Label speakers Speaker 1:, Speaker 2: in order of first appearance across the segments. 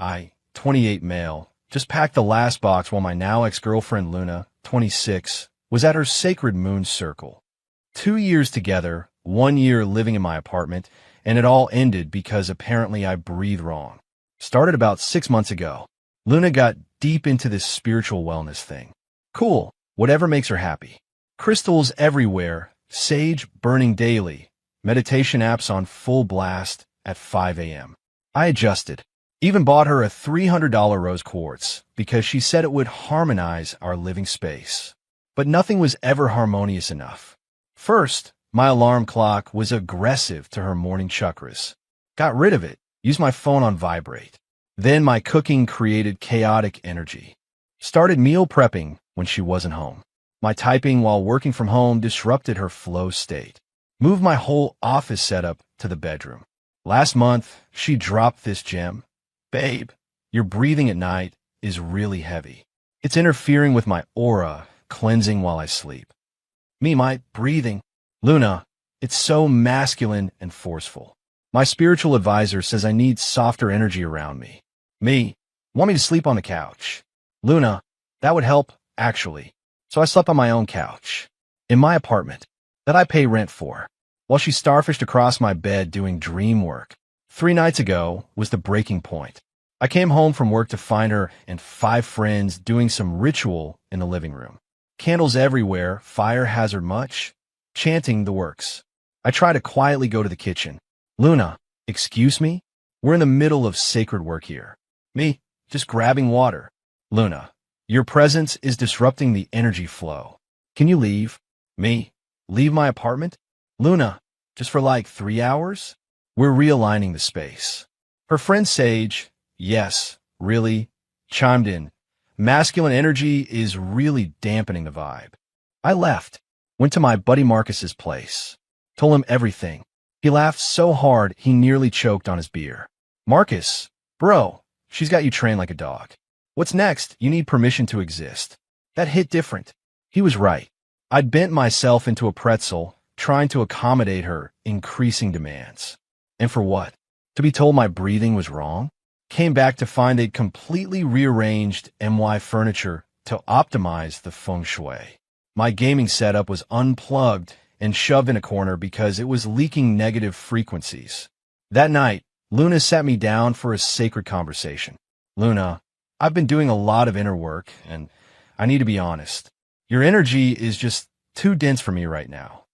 Speaker 1: I, 28 male, just packed the last box while my now ex-girlfriend Luna, 26, was at her sacred moon circle. 2 years together, 1 year living in my apartment, and it all ended because apparently I breathe wrong. Started about 6 months ago. Luna got deep into this spiritual wellness thing. Cool, whatever makes her happy. Crystals everywhere, sage burning daily, meditation apps on full blast at 5 a.m. I adjusted. Even bought her a $300 rose quartz because she said it would harmonize our living space. But nothing was ever harmonious enough. First, my alarm clock was aggressive to her morning chakras. Got rid of it, used my phone on vibrate. Then my cooking created chaotic energy. Started meal prepping when she wasn't home. My typing while working from home disrupted her flow state. Moved my whole office setup to the bedroom. Last month, she dropped this gem. Babe, your breathing at night is really heavy. It's interfering with my aura, cleansing while I sleep. My breathing. Luna, it's so masculine and forceful. My spiritual advisor says I need softer energy around me. Want me to sleep on the couch. Luna, that would help, actually. So I slept on my own couch. In my apartment, that I pay rent for, while she starfished across my bed doing dream work. 3 nights ago was the breaking point. I came home from work to find her and 5 friends doing some ritual in the living room. Candles everywhere, fire hazard much, chanting the works. I try to quietly go to the kitchen. Luna, excuse me? We're in the middle of sacred work here. Just grabbing water. Luna, your presence is disrupting the energy flow. Can you leave? Leave my apartment? Luna, just for like 3 hours? We're realigning the space. Her friend Sage, yes, really, chimed in. Masculine energy is really dampening the vibe. I left, went to my buddy Marcus's place, told him everything. He laughed so hard he nearly choked on his beer. Marcus, bro, she's got you trained like a dog. What's next? You need permission to exist. That hit different. He was right. I'd bent myself into a pretzel, trying to accommodate her increasing demands. And for what? To be told my breathing was wrong? Came back to find they'd completely rearranged MY furniture to optimize the feng shui. My gaming setup was unplugged and shoved in a corner because it was leaking negative frequencies. That night, Luna sat me down for a sacred conversation. Luna, I've been doing a lot of inner work, and I need to be honest. Your energy is just too dense for me right now.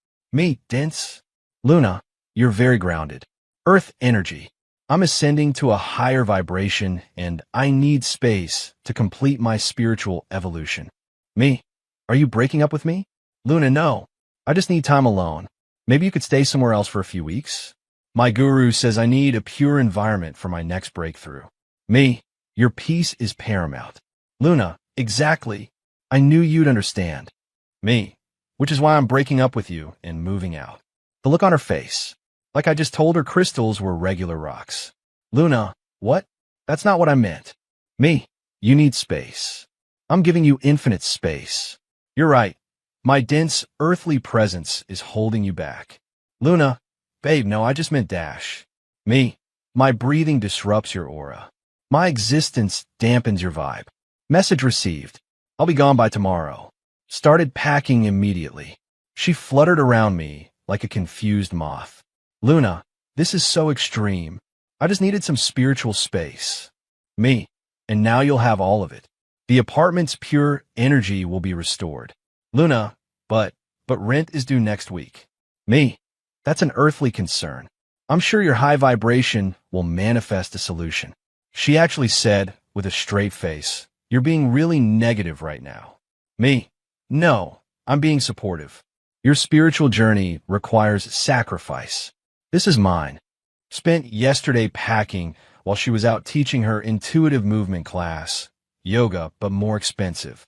Speaker 1: Dense? Luna, you're very grounded. Earth energy. I'm ascending to a higher vibration, and I need space to complete my spiritual evolution. Are you breaking up with me? Luna, no. I just need time alone. Maybe you could stay somewhere else for a few weeks? My guru says I need a pure environment for my next breakthrough. Your peace is paramount. Luna, exactly. I knew you'd understand. Which is why I'm breaking up with you and moving out. The look on her face. Like I just told her crystals were regular rocks. Luna, what? That's not what I meant. You need space. I'm giving you infinite space. You're right. My dense, earthly presence is holding you back. Luna, babe, no, I just meant dash. My breathing disrupts your aura. My existence dampens your vibe. Message received. I'll be gone by tomorrow. Started packing immediately. She fluttered around me like a confused moth. Luna, this is so extreme. I just needed some spiritual space. And now you'll have all of it. The apartment's pure energy will be restored. Luna, but rent is due next week. That's an earthly concern. I'm sure your high vibration will manifest a solution. She actually said, with a straight face, you're being really negative right now. No, I'm being supportive. Your spiritual journey requires sacrifice. This is mine. Spent yesterday packing while she was out teaching her intuitive movement class, yoga, but more expensive.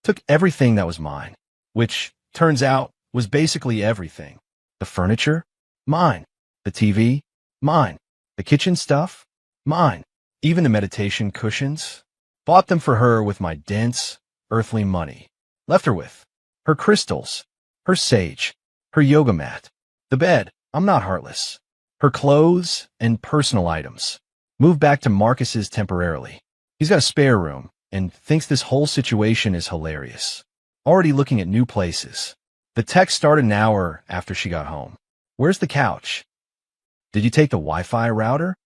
Speaker 1: Took everything that was mine, which, turns out, was basically everything. The furniture? Mine. The TV? Mine. The kitchen stuff? Mine. Even the meditation cushions? Bought them for her with my dense, earthly money. Left her with her crystals, her sage, her yoga mat, the bed, I'm not heartless, her clothes and personal items. Move back to Marcus's temporarily. He's got a spare room and thinks this whole situation is hilarious. Already looking at new places. The text started an hour after she got home. Where's the couch? Did you take the Wi-Fi router?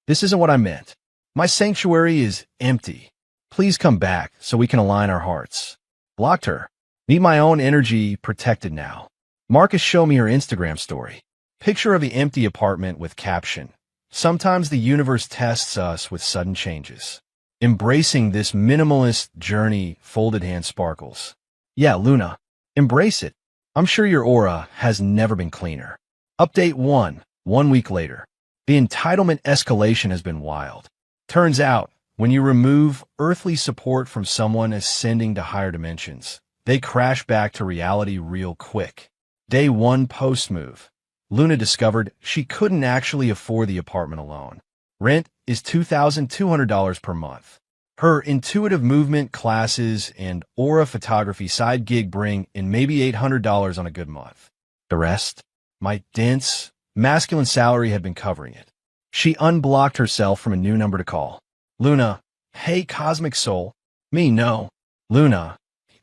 Speaker 1: This isn't what I meant. My sanctuary is empty. Please come back so we can align our hearts. Blocked her. Need my own energy protected now. Marcus showed me her Instagram story. Picture of the empty apartment with caption. Sometimes the universe tests us with sudden changes. Embracing this minimalist journey, folded hand sparkles. Yeah, Luna. Embrace it. I'm sure your aura has never been cleaner. Update 1. 1 week later. The entitlement escalation has been wild. Turns out, when you remove earthly support from someone ascending to higher dimensions, they crash back to reality real quick. Day 1 post-move. Luna discovered she couldn't actually afford the apartment alone. Rent is $2,200 per month. Her intuitive movement classes and aura photography side gig bring in maybe $800 on a good month. The rest? My dense, masculine salary had been covering it. She unblocked herself from a new number to call. Luna, hey cosmic soul. Me, no. Luna,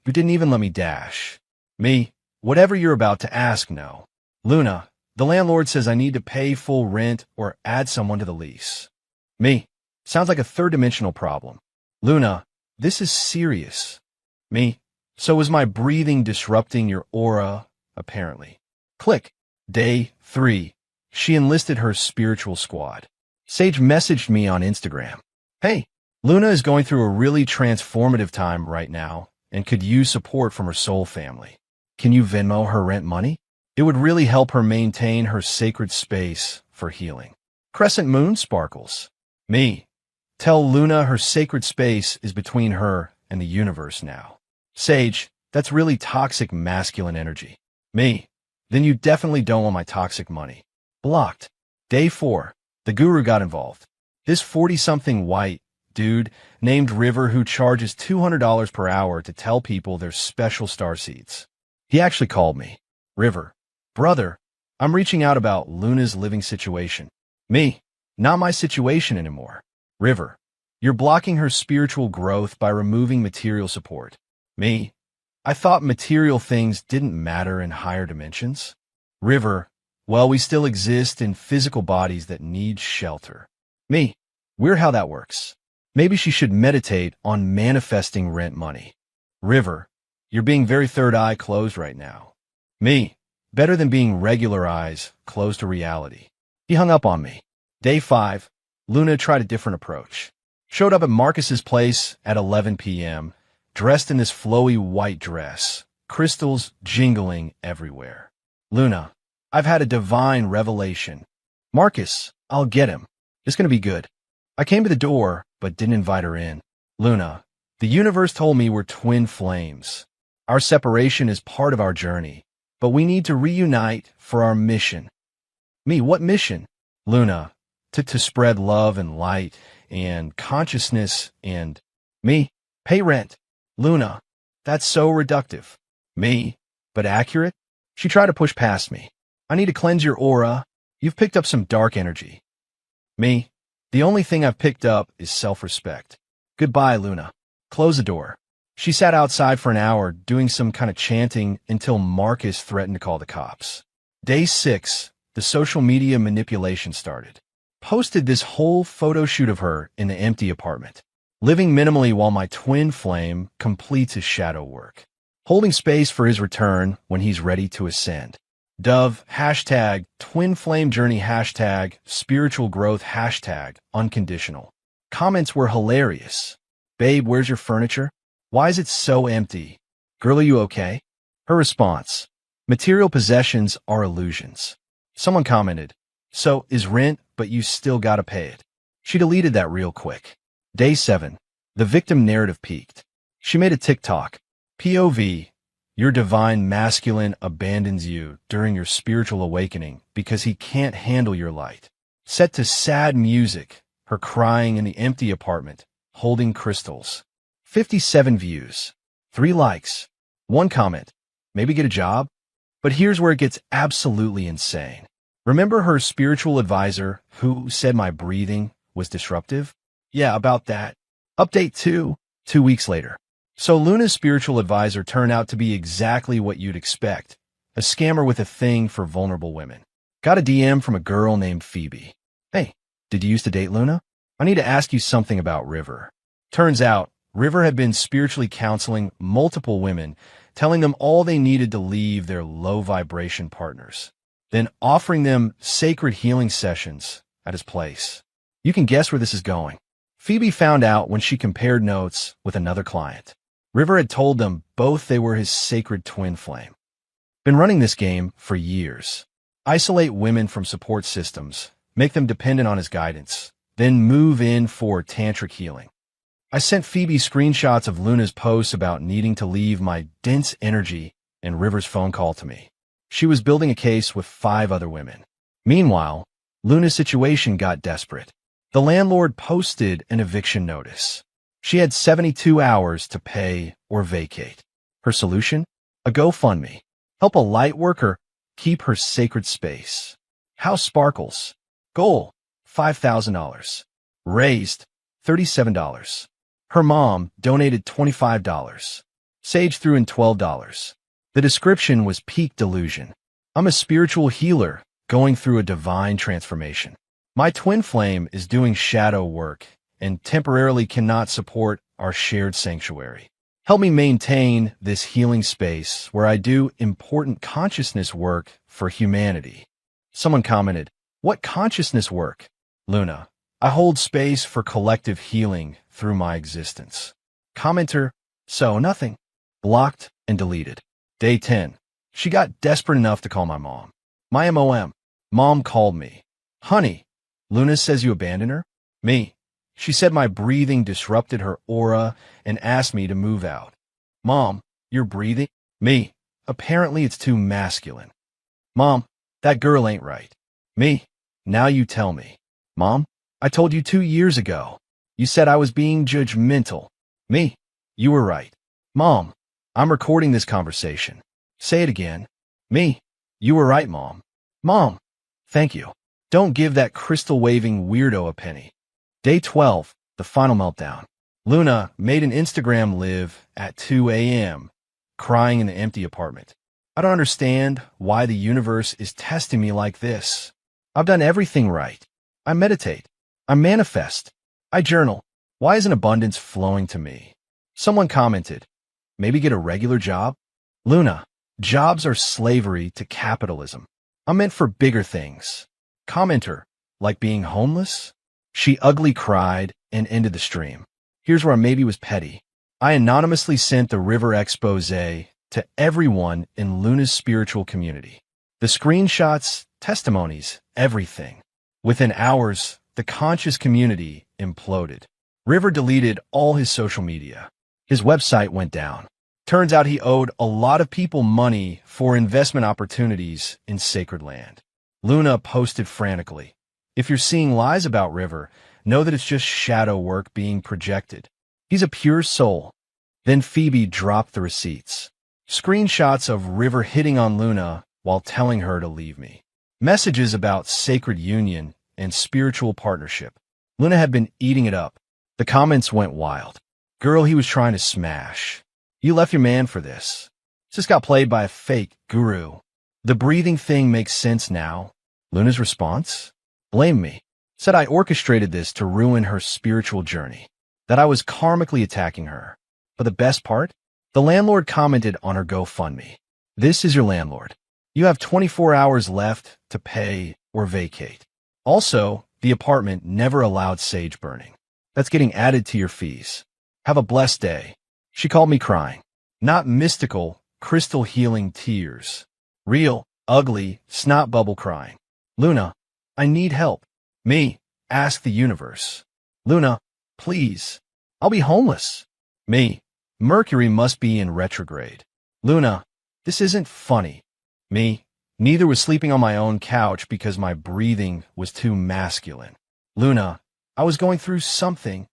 Speaker 1: you didn't even let me dash. Me, whatever you're about to ask, no. Luna, the landlord says I need to pay full rent or add someone to the lease. Me, sounds like a third-dimensional problem. Luna, this is serious. Me, so is my breathing disrupting your aura, apparently. Click. Day 3. She enlisted her spiritual squad. Sage messaged me on Instagram. Hey, Luna is going through a really transformative time right now and could use support from her soul family. Can you Venmo her rent money? It would really help her maintain her sacred space for healing. Crescent moon sparkles. Me. Tell Luna her sacred space is between her and the universe now. Sage, that's really toxic masculine energy. Me. Then you definitely don't want my toxic money. Blocked. Day 4. The guru got involved. This 40-something white dude named River who charges $200 per hour to tell people their special starseeds. He actually called me. River. Brother, I'm reaching out about Luna's living situation. Me. Not my situation anymore. River. You're blocking her spiritual growth by removing material support. Me. I thought material things didn't matter in higher dimensions. River. Well, we still exist in physical bodies that need shelter. Me. Weird how that works. Maybe she should meditate on manifesting rent money. River. You're being very third eye closed right now. Me. Better than being regular eyes closed to reality. He hung up on me. Day 5. Luna tried a different approach. Showed up at Marcus's place at 11 p.m., dressed in this flowy white dress, crystals jingling everywhere. Luna, I've had a divine revelation. Marcus, I'll get him. It's going to be good. I came to the door, but didn't invite her in. Luna, the universe told me we're twin flames. Our separation is part of our journey, but we need to reunite for our mission. Me, what mission? Luna, to spread love and light and consciousness and me, pay rent. Luna, that's so reductive. Me, but accurate? She tried to push past me. I need to cleanse your aura. You've picked up some dark energy. Me, the only thing I've picked up is self-respect. Goodbye, Luna. Close the door. She sat outside for an hour doing some kind of chanting until Marcus threatened to call the cops. Day 6, the social media manipulation started. Posted this whole photo shoot of her in the empty apartment, living minimally while my twin flame completes his shadow work, holding space for his return when he's ready to ascend. Dove, hashtag, twin flame journey, hashtag, spiritual growth, hashtag, unconditional. Comments were hilarious. Babe, where's your furniture? Why is it so empty? Girl, are you okay? Her response, material possessions are illusions. Someone commented, so is rent, but you still gotta pay it. She deleted that real quick. Day 7. The victim narrative peaked. She made a TikTok. POV. Your divine masculine abandons you during your spiritual awakening because he can't handle your light. Set to sad music, her crying in the empty apartment, holding crystals. 57 views. 3 likes. 1 comment. Maybe get a job? But here's where it gets absolutely insane. Remember her spiritual advisor who said my breathing was disruptive? Yeah, about that. Update 2, 2 weeks later. So Luna's spiritual advisor turned out to be exactly what you'd expect. A scammer with a thing for vulnerable women. Got a DM from a girl named Phoebe. Hey, did you used to date Luna? I need to ask you something about River. Turns out, River had been spiritually counseling multiple women, telling them all they needed to leave their low-vibration partners, then offering them sacred healing sessions at his place. You can guess where this is going. Phoebe found out when she compared notes with another client. River had told them both they were his sacred twin flame. Been running this game for years. Isolate women from support systems, make them dependent on his guidance, then move in for tantric healing. I sent Phoebe screenshots of Luna's posts about needing to leave my dense energy and River's phone call to me. She was building a case with 5 other women. Meanwhile, Luna's situation got desperate. The landlord posted an eviction notice. She had 72 hours to pay or vacate. Her solution? A GoFundMe. Help a light worker keep her sacred space. House sparkles. Goal, $5,000. Raised, $37. Her mom donated $25. Sage threw in $12. The description was peak delusion. I'm a spiritual healer going through a divine transformation. My twin flame is doing shadow work and temporarily cannot support our shared sanctuary. Help me maintain this healing space where I do important consciousness work for humanity. Someone commented, "What consciousness work?" Luna, I hold space for collective healing through my existence. Commenter, so nothing. Blocked and deleted. Day 10. She got desperate enough to call my mom. My MOM. Mom called me. Honey, Luna says you abandoned her? Me. She said my breathing disrupted her aura and asked me to move out. Mom, you're breathing? Me. Apparently it's too masculine. Mom, that girl ain't right. Me. Now you tell me. Mom, I told you 2 years ago. You said I was being judgmental. Me. You were right. Mom, I'm recording this conversation. Say it again. Me. You were right, Mom. Mom. Thank you. Don't give that crystal-waving weirdo a penny. Day 12, the final meltdown. Luna made an Instagram live at 2 a.m., crying in the empty apartment. I don't understand why the universe is testing me like this. I've done everything right. I meditate. I manifest. I journal. Why isn't abundance flowing to me? Someone commented, maybe get a regular job? Luna, jobs are slavery to capitalism. I'm meant for bigger things. Commenter, like being homeless? She ugly cried and ended the stream. Here's where I maybe was petty. I anonymously sent the River expose to everyone in Luna's spiritual community. The screenshots, testimonies, everything. Within hours, the conscious community imploded. River deleted all his social media. His website went down. Turns out he owed a lot of people money for investment opportunities in sacred land. Luna posted frantically, if you're seeing lies about River, know that it's just shadow work being projected. He's a pure soul. Then Phoebe dropped the receipts. Screenshots of River hitting on Luna while telling her to leave me. Messages about sacred union and spiritual partnership. Luna had been eating it up. The comments went wild. Girl he was trying to smash. You left your man for this. Just got played by a fake guru. The breathing thing makes sense now. Luna's response? Blamed me. Said I orchestrated this to ruin her spiritual journey. That I was karmically attacking her. But the best part? The landlord commented on her GoFundMe. This is your landlord. You have 24 hours left to pay or vacate. Also, the apartment never allowed sage burning. That's getting added to your fees. Have a blessed day. She called me crying. Not mystical, crystal healing tears. Real, ugly, snot bubble crying. Luna, I need help. Me, ask the universe. Luna, please. I'll be homeless. Me, Mercury must be in retrograde. Luna, this isn't funny. Me, neither was sleeping on my own couch because my breathing was too masculine. Luna, I was going through something.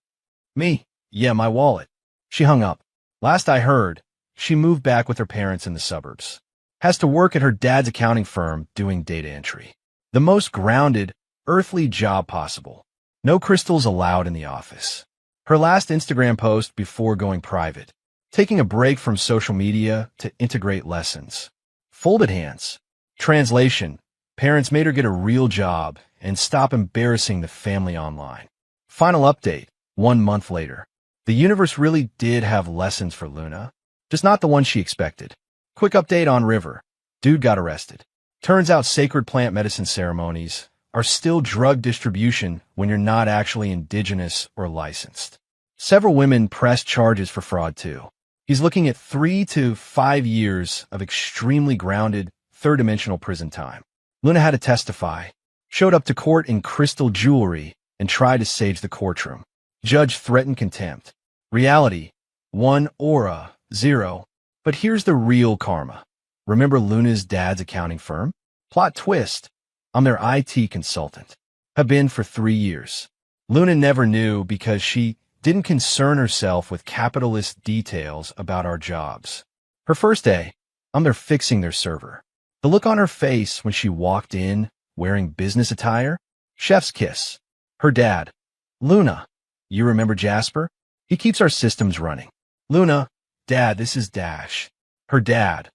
Speaker 1: Me, yeah, my wallet. She hung up. Last I heard, she moved back with her parents in the suburbs. Has to work at her dad's accounting firm doing data entry. The most grounded, earthly job possible. No crystals allowed in the office. Her last Instagram post before going private. Taking a break from social media to integrate lessons. Folded hands. Translation. Parents made her get a real job and stop embarrassing the family online. Final update, 1 month later. The universe really did have lessons for Luna, just not the one she expected. Quick update on River. Dude got arrested. Turns out sacred plant medicine ceremonies are still drug distribution when you're not actually indigenous or licensed. Several women pressed charges for fraud too. He's looking at 3 to 5 years of extremely grounded, third-dimensional prison time. Luna had to testify, showed up to court in crystal jewelry, and tried to sage the courtroom. Judge threatened contempt. Reality, 1 aura, 0. But here's the real karma. Remember Luna's dad's accounting firm? Plot twist. I'm their IT consultant. Have been for 3 years. Luna never knew because she didn't concern herself with capitalist details about our jobs. Her first day, I'm there fixing their server. The look on her face when she walked in, wearing business attire? Chef's kiss. Her dad. Luna, you remember Jasper? He keeps our systems running. Luna, Dad, this is Dash. Her dad.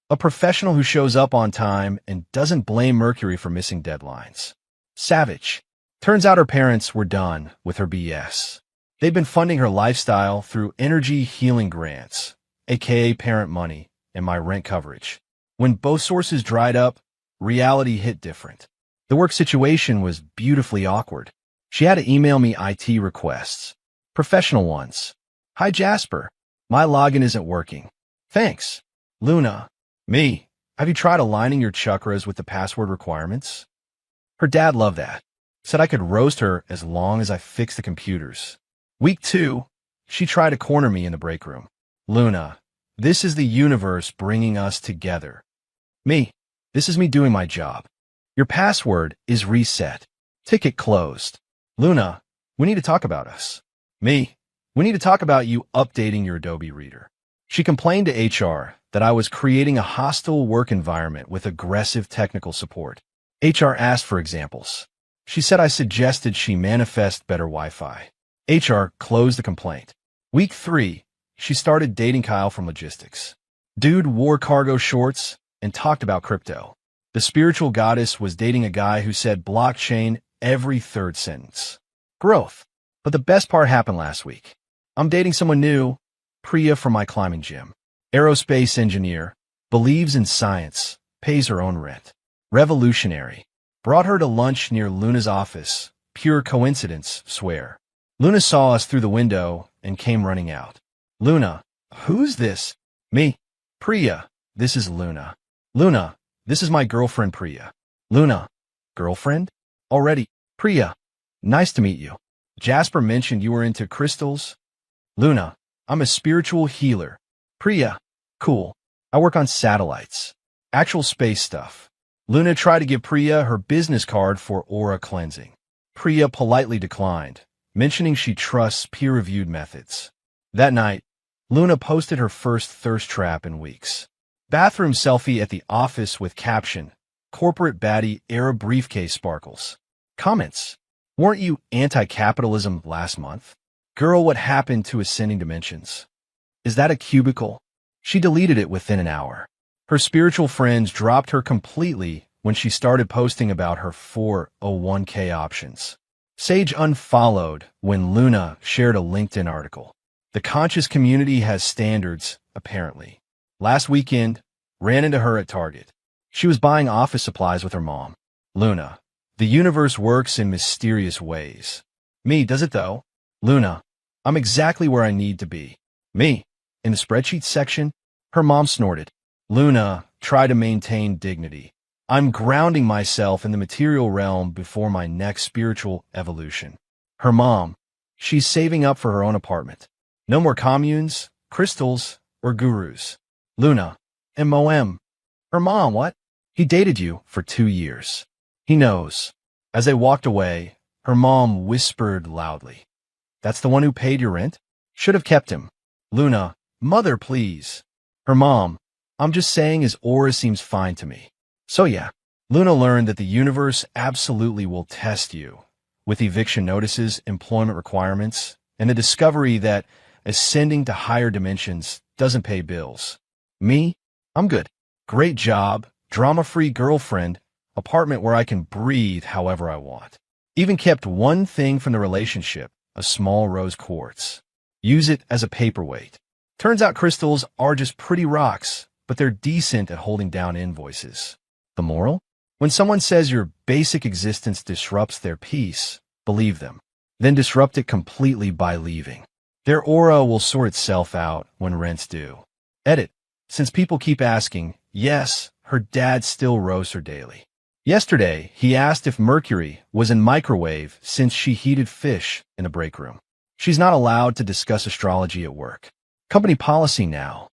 Speaker 1: A professional who shows up on time and doesn't blame Mercury for missing deadlines. Savage. Turns out her parents were done with her BS. They've been funding her lifestyle through energy healing grants, aka parent money, and my rent coverage. When both sources dried up, reality hit different. The work situation was beautifully awkward. She had to email me IT requests. Professional ones. Hi Jasper. My login isn't working. Thanks. Luna. Me. Have you tried aligning your chakras with the password requirements? Her dad loved that. Said I could roast her as long as I fixed the computers. Week 2, she tried to corner me in the break room. Luna. This is the universe bringing us together. Me. This is me doing my job. Your password is reset. Ticket closed. Luna. We need to talk about us. Me. We need to talk about you updating your Adobe Reader. She complained to HR that I was creating a hostile work environment with aggressive technical support. HR asked for examples. She said I suggested she manifest better Wi-Fi. HR closed the complaint. Week 3, she started dating Kyle from logistics. Dude wore cargo shorts and talked about crypto. The spiritual goddess was dating a guy who said blockchain every third sentence. Growth. But the best part happened last week. I'm dating someone new, Priya from my climbing gym. Aerospace engineer, believes in science, pays her own rent. Revolutionary. Brought her to lunch near Luna's office. Pure coincidence, swear. Luna saw us through the window and came running out. Luna, who's this? Me. Priya, this is Luna. Luna, this is my girlfriend Priya. Luna, girlfriend? Already. Priya, nice to meet you. Jasper mentioned you were into crystals. Luna, I'm a spiritual healer. Priya, cool. I work on satellites. Actual space stuff. Luna tried to give Priya her business card for aura cleansing. Priya politely declined, mentioning she trusts peer-reviewed methods. That night, Luna posted her first thirst trap in weeks. Bathroom selfie at the office with caption, corporate baddie era briefcase sparkles. Comments, weren't you anti-capitalism last month? Girl, what happened to Ascending Dimensions? Is that a cubicle? She deleted it within an hour. Her spiritual friends dropped her completely when she started posting about her 401k options. Sage unfollowed when Luna shared a LinkedIn article. The conscious community has standards, apparently. Last weekend, ran into her at Target. She was buying office supplies with her mom. Luna, the universe works in mysterious ways. Me, does it though? Luna, I'm exactly where I need to be. Me, in the spreadsheet section, her mom snorted. Luna, try to maintain dignity. I'm grounding myself in the material realm before my next spiritual evolution. Her mom, she's saving up for her own apartment. No more communes, crystals, or gurus. Luna, MOM. Her mom, what? He dated you for 2 years. He knows. As they walked away, her mom whispered loudly. That's the one who paid your rent? Should have kept him. Luna, mother, please. Her mom, I'm just saying his aura seems fine to me. So yeah, Luna learned that the universe absolutely will test you, with eviction notices, employment requirements, and the discovery that ascending to higher dimensions doesn't pay bills. Me? I'm good. Great job, drama-free girlfriend, apartment where I can breathe however I want. Even kept one thing from the relationship, a small rose quartz. Use it as a paperweight. Turns out crystals are just pretty rocks, but they're decent at holding down invoices. The moral? When someone says your basic existence disrupts their peace, believe them. Then disrupt it completely by leaving. Their aura will sort itself out when rent's due. Edit. Since people keep asking, yes, her dad still roasts her daily. Yesterday, he asked if mercury was in microwave since she heated fish in the break room. She's not allowed to discuss astrology at work. Company policy now,